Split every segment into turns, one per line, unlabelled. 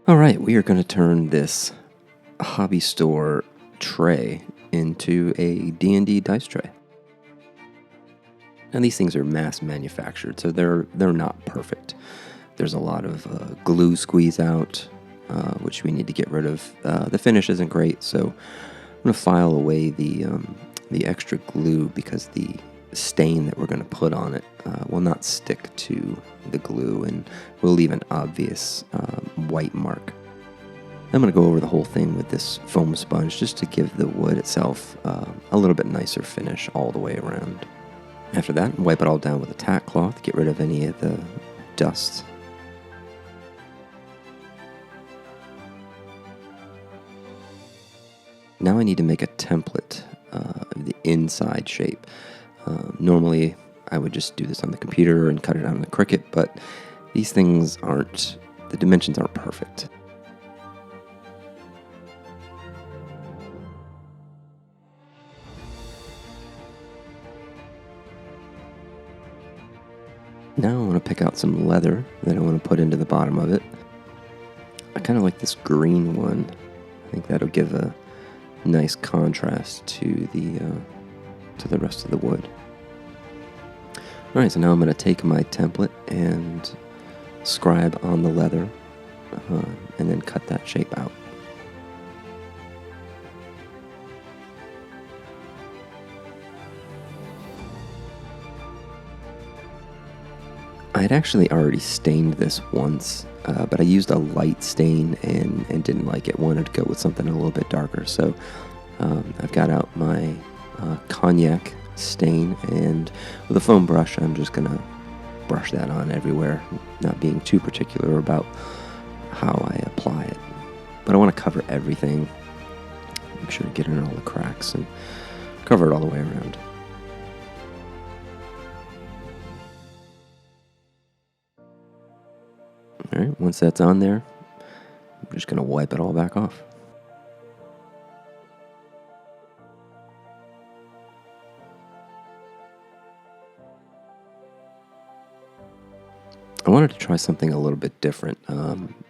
All right, we are going to turn this hobby store tray into a D&D dice tray. Now these things are mass manufactured, so they're not perfect. There's a lot of glue squeeze out, which we need to get rid of. The finish isn't great, so I'm going to file away the extra glue because the stain that we're going to put on it will not stick to the glue and will leave an obvious white mark. I'm going to go over the whole thing with this foam sponge just to give the wood itself a little bit nicer finish all the way around. After that, wipe it all down with a tack cloth, get rid of any of the dust. Now I need to make a template of the inside shape. Normally, I would just do this on the computer and cut it out on the Cricut, but these things the dimensions aren't perfect. Now I want to pick out some leather that I want to put into the bottom of it. I kind of like this green one. I think that'll give a nice contrast to the rest of the wood. Alright, so now I'm going to take my template and scribe on the leather and then cut that shape out. I had actually already stained this once, but I used a light stain and didn't like it. Wanted to go with something a little bit darker. So I've got out my cognac stain, and with a foam brush, I'm just going to brush that on everywhere, not being too particular about how I apply it. But I want to cover everything, make sure to get in all the cracks and cover it all the way around. Alright, once that's on there, I'm just going to wipe it all back off. I wanted to try something a little bit different,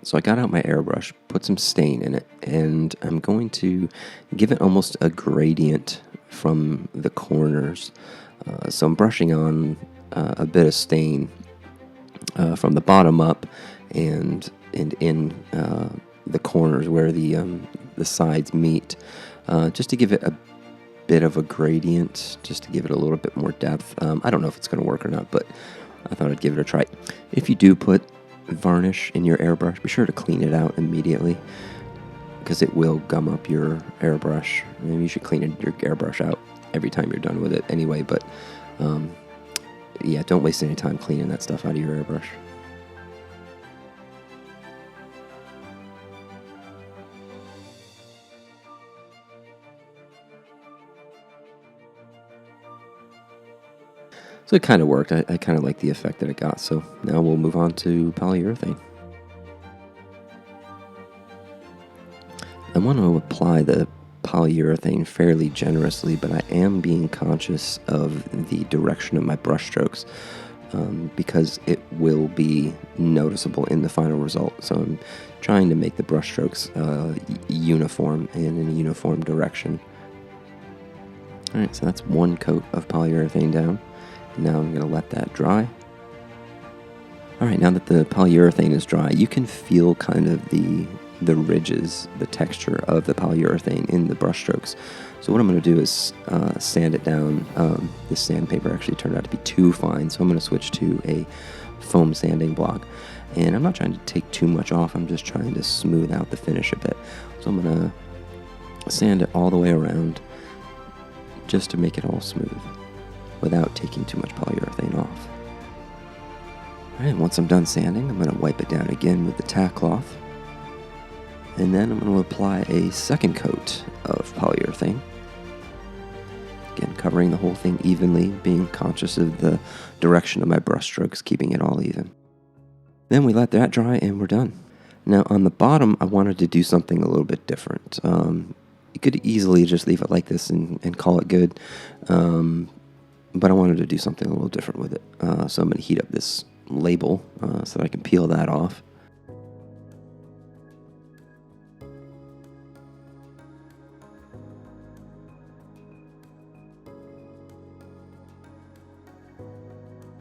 so I got out my airbrush, put some stain in it, and I'm going to give it almost a gradient from the corners. So I'm brushing on a bit of stain from the bottom up and in the corners where the sides meet, just to give it a bit of a gradient, just to give it a little bit more depth. I don't know if it's going to work or not, but I thought I'd give it a try. If you do put varnish in your airbrush, be sure to clean it out immediately because it will gum up your airbrush. Maybe you should clean your airbrush out every time you're done with it anyway, but yeah, don't waste any time cleaning that stuff out of your airbrush. So it kind of worked. I kind of like the effect that it got. So now we'll move on to polyurethane. I want to apply the polyurethane fairly generously, but I am being conscious of the direction of my brush strokes because it will be noticeable in the final result. So I'm trying to make the brush strokes uniform and in a uniform direction. Alright, so that's one coat of polyurethane down. Now I'm going to let that dry. Alright, now that the polyurethane is dry, you can feel kind of the ridges, the texture of the polyurethane in the brush strokes. So what I'm going to do is sand it down. This sandpaper actually turned out to be too fine, so I'm going to switch to a foam sanding block. And I'm not trying to take too much off, I'm just trying to smooth out the finish a bit. So I'm going to sand it all the way around just to make it all smooth without taking too much polyurethane off. Alright, once I'm done sanding, I'm going to wipe it down again with the tack cloth. And then I'm going to apply a second coat of polyurethane. Again, covering the whole thing evenly, being conscious of the direction of my brush strokes, keeping it all even. Then we let that dry and we're done. Now on the bottom, I wanted to do something a little bit different. You could easily just leave it like this and call it good. But I wanted to do something a little different with it. So I'm going to heat up this label so that I can peel that off.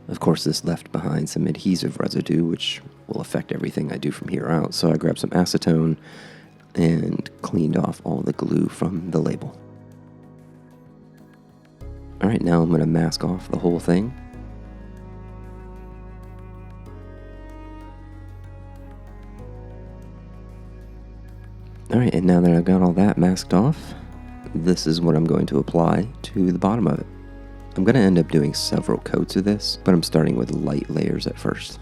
Of course, this left behind some adhesive residue, which will affect everything I do from here out. So I grabbed some acetone and cleaned off all the glue from the label. All right, now I'm going to mask off the whole thing. All right, and now that I've got all that masked off, this is what I'm going to apply to the bottom of it. I'm going to end up doing several coats of this, but I'm starting with light layers at first.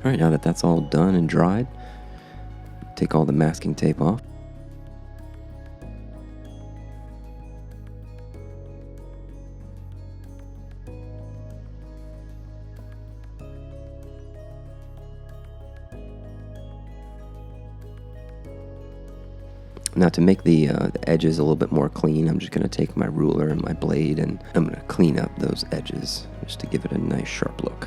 All right, now that that's all done and dried, take all the masking tape off. Now to make the edges a little bit more clean, I'm just going to take my ruler and my blade and I'm going to clean up those edges just to give it a nice sharp look.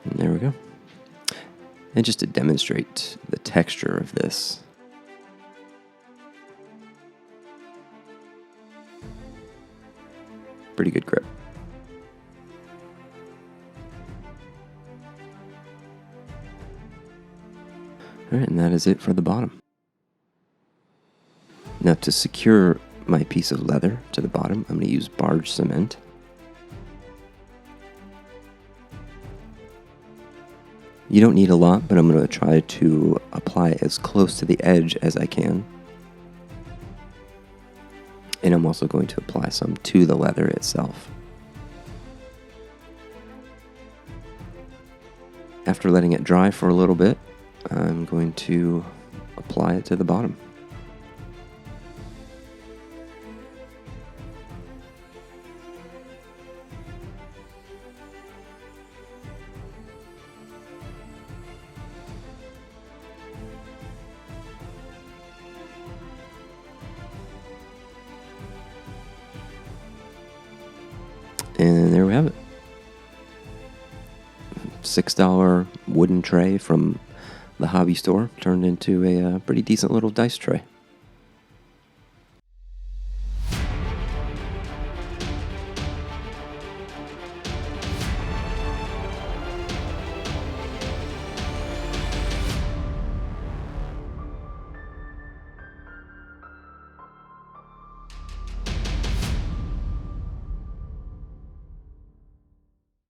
And there we go. And just to demonstrate the texture of this, pretty good grip. All right, and that is it for the bottom. Now to secure my piece of leather to the bottom, I'm going to use barge cement. You don't need a lot, but I'm going to try to apply as close to the edge as I can. And I'm also going to apply some to the leather itself. After letting it dry for a little bit, I'm going to apply it to the bottom. And there we have it. $6 wooden tray from the hobby store turned into a pretty decent little dice tray.